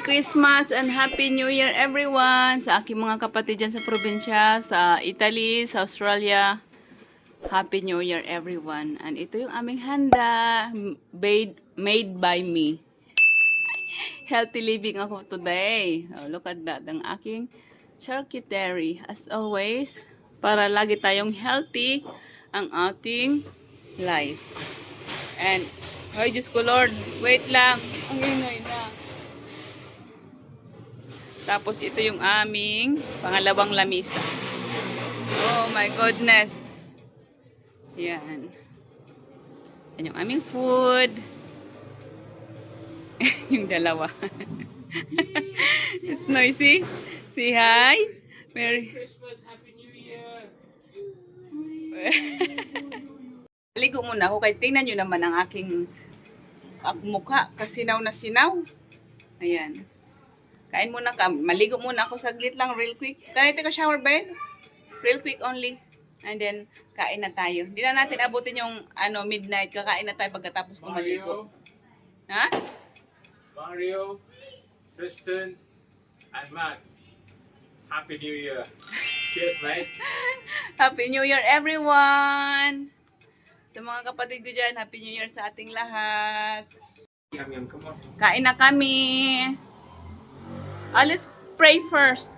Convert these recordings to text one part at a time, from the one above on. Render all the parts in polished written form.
Christmas and Happy New Year everyone! Sa aking mga kapatid dyan sa probinsya, sa Italy, sa Australia. Happy New Year everyone! And ito yung aming handa, made by me. Healthy living ako today. Oh, look at that, ang aking charcuterie. As always, para lagi tayong healthy ang ating life. And, ay Diyos ko Lord, wait lang. Ang ingay na. Tapos ito yung aming pangalawang lamisa. Oh my goodness. Yan. Yan yung aming food. Yung dalawa. It's noisy. Say hi. Merry Christmas, Happy New Year! Ligo muna ako kaya tingnan nyo naman ang aking mukha. Kasinaw na sinaw. Ayan. Kain muna ka. Maligo muna ako saglit lang, real quick. Can I take a shower, babe? Real quick only. And then, kain na tayo. Hindi na natin abutin yung midnight. Kakain na tayo pagkatapos ko maligo. Ha? Mario, Tristan, and Matt. Happy New Year. Cheers, mate. Happy New Year, everyone! Sa mga kapatid ko dyan, Happy New Year sa ating lahat. Yum, yum, come on. Kain na kami. Let's pray first.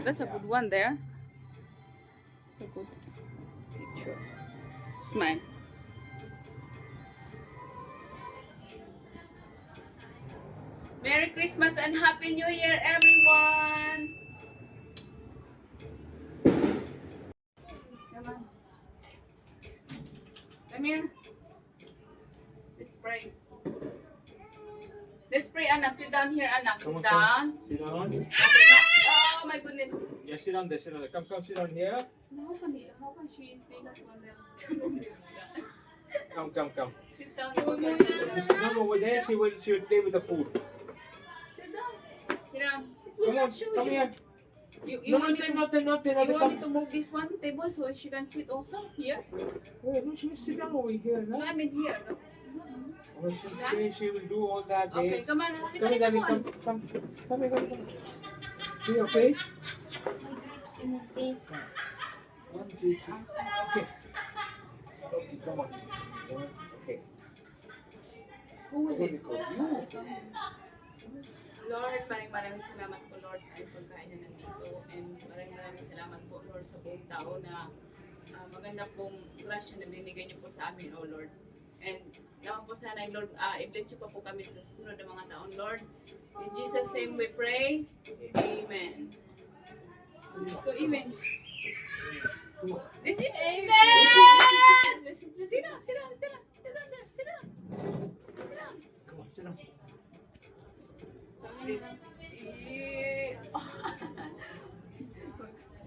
That's a good one there. That's a good picture. Smile. Merry Christmas and Happy New Year, everyone! Come on. Come here. Let's pray. Let's pray, anak. Sit down here, anak. Sit down. Sit down. Oh my goodness. Yeah, sit down there, sit down there. Come, sit down here. How can she say that one there? Come. Sit down. Sit down over there, she will play with the food. Sit down. Sit down. Come on, come here. You want me Come. to move this one table so she can sit also here? Wait, no, she will sit down over here. No, No? I mean here. No? Oh, she will do all that. Okay, Babes. come on. Come here, Daddy, come here. See your face? One, two, three. Okay. Come on. Okay. Who will it? You. Lord, maraming salamat po Lord sa aming pagkain na nandito. And maraming salamat po Lord sa buong tao na maganda pong grasya na binigay niyo po sa amin, oh Lord. And naman po sana, Lord, i-bless niyo pa po kami sa susunod ng mga taon, Lord. In Jesus' name we pray. Amen. So, amen. That's it. Amen! Sit down. Sit down there. Sit down. Come on, sit down.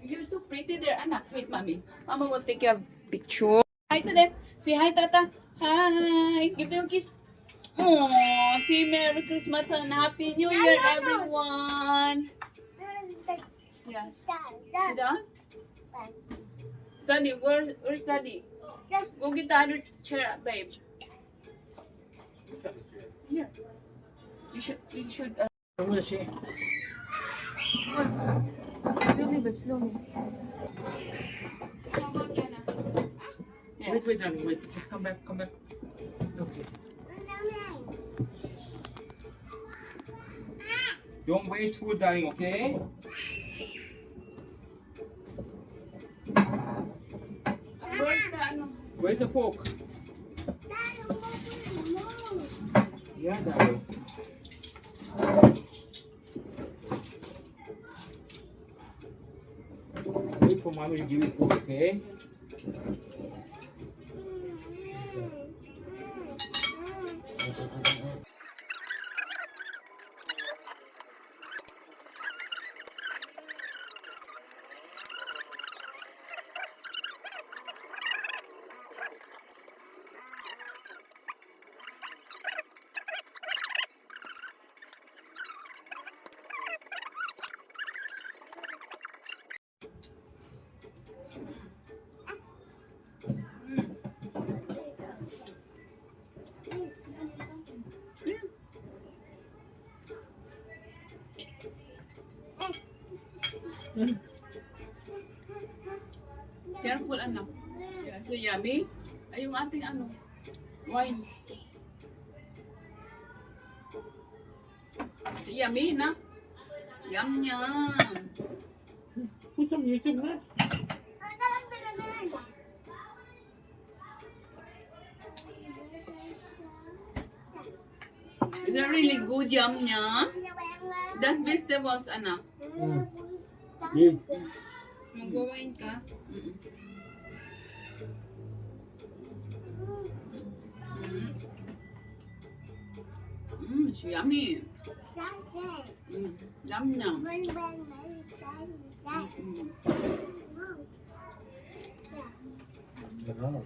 You're so pretty there, anak. Wait, mommy. Mama will take your picture. Hi to them. Say hi, tata. Hi. Give them a kiss. Oh, say Merry Christmas and Happy New Year, everyone. Yeah. Sit down. Daddy, where's Daddy? Go get the other chair, babe. Here. You should. I'm gonna share. Slowly, babe, slowly. Yeah. Wait, darling, wait. Just come back. Okay. Don't waste food, darling, okay? Where's the fork? Yeah, darling. Wait for mommy to give you food, okay? Careful, anak. Yeah, so yummy. Ay, yung ating ano, wine. Yummy na. Yum, yum. Usap na. Is that really good, yum, yum? That's vegetables, anak. Yeah. Mag-wine ka? Mm-mm. It's yummy. Yum, yum. Sarap.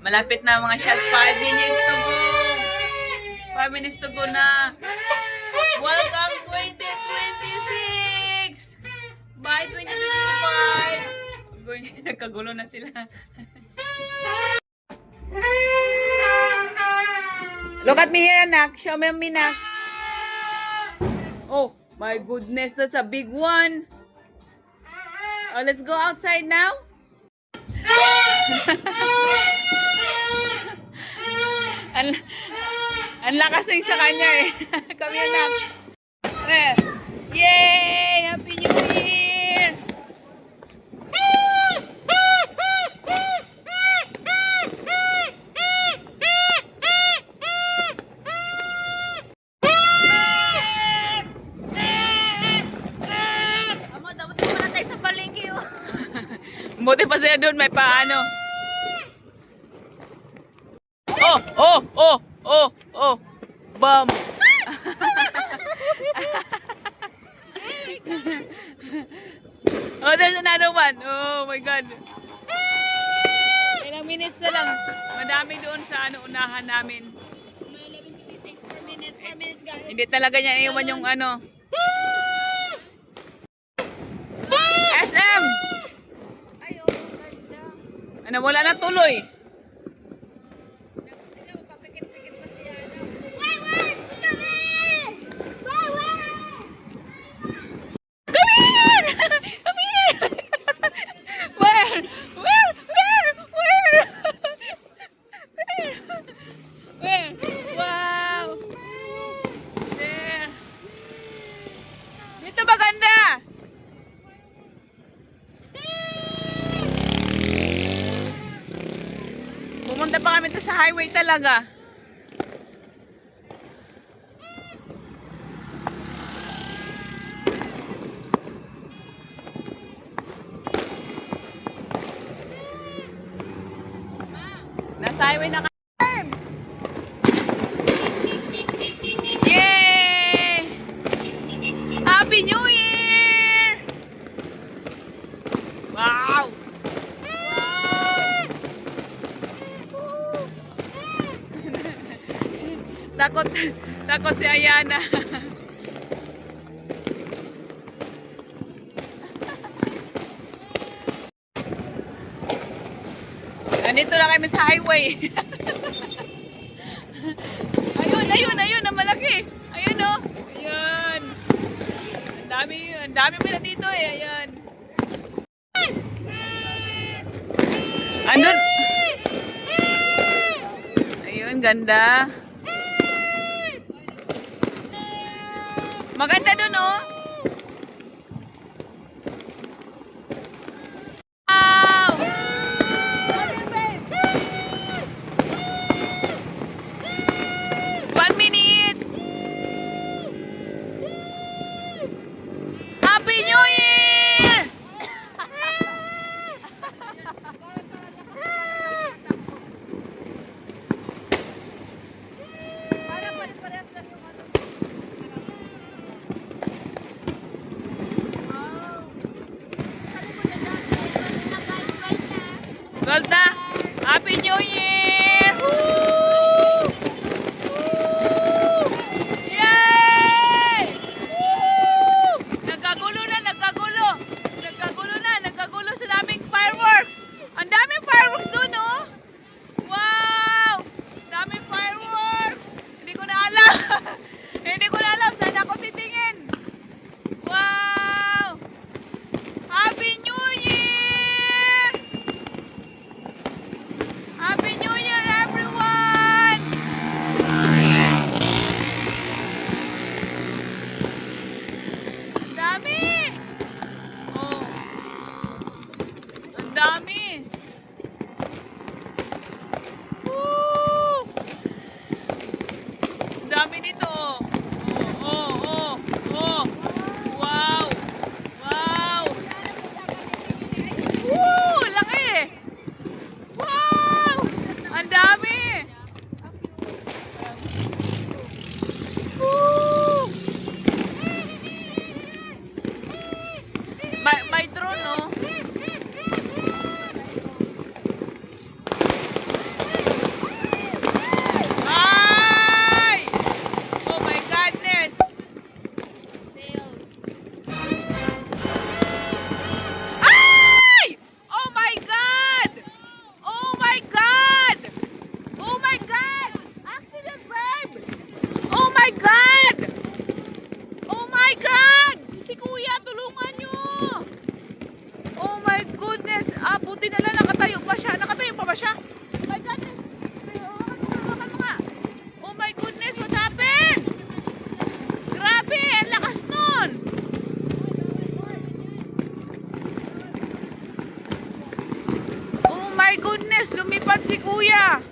Malapit na mga shots. 5 minutes to go. 5 minutes to go na. Welcome 2026! Bye 2025! Nagkagulo na sila. Look at me here, anak. Show me, anak. Oh, my goodness. That's a big one. Let's go outside now. Ang lakas na yung sa kanya eh. Come here na. Yay! Happy New Year! Amo, dapat mo tayo sa palengke yun. Buti pa sila doon, may paano. Oh, oh, oh, oh, oh. Bam. Oh, there's another one. Oh my God. Ilang minutes na lang. Madami doon sa ano, unahan namin. May 11:56, 4 minutes, 4 minutes guys. Hindi talaga niya iwan yung ano. SM! Ay, oh, ganda. Ano, wala na tuloy. Tignan mo, papikit-pikit pa siya. Fireworks! Kami! Fireworks! Come here! Come here! Where? Where? Where? Where? Where? Where? Wow! There. Dito ba ganda? Pumunta pa kami to sa highway talaga. Nasa highway na kami. Yay! Happy New Year! Wow! Takot, takot si Ayana. Nandito na kami sa highway. Ayun, ayun, ayun, ang malaki. Ayun oh. Ayun. Ang dami mo na dito eh. Ayun. Andun. Ayun, ganda. Maganda dun oh. buti na lang nakatayo pa siya. Nakatayo pa ba siya? My goodness. Hawakan mo nga. Oh my goodness, what happened? Grabe, ang lakas nun. Oh my goodness, lumipad si kuya.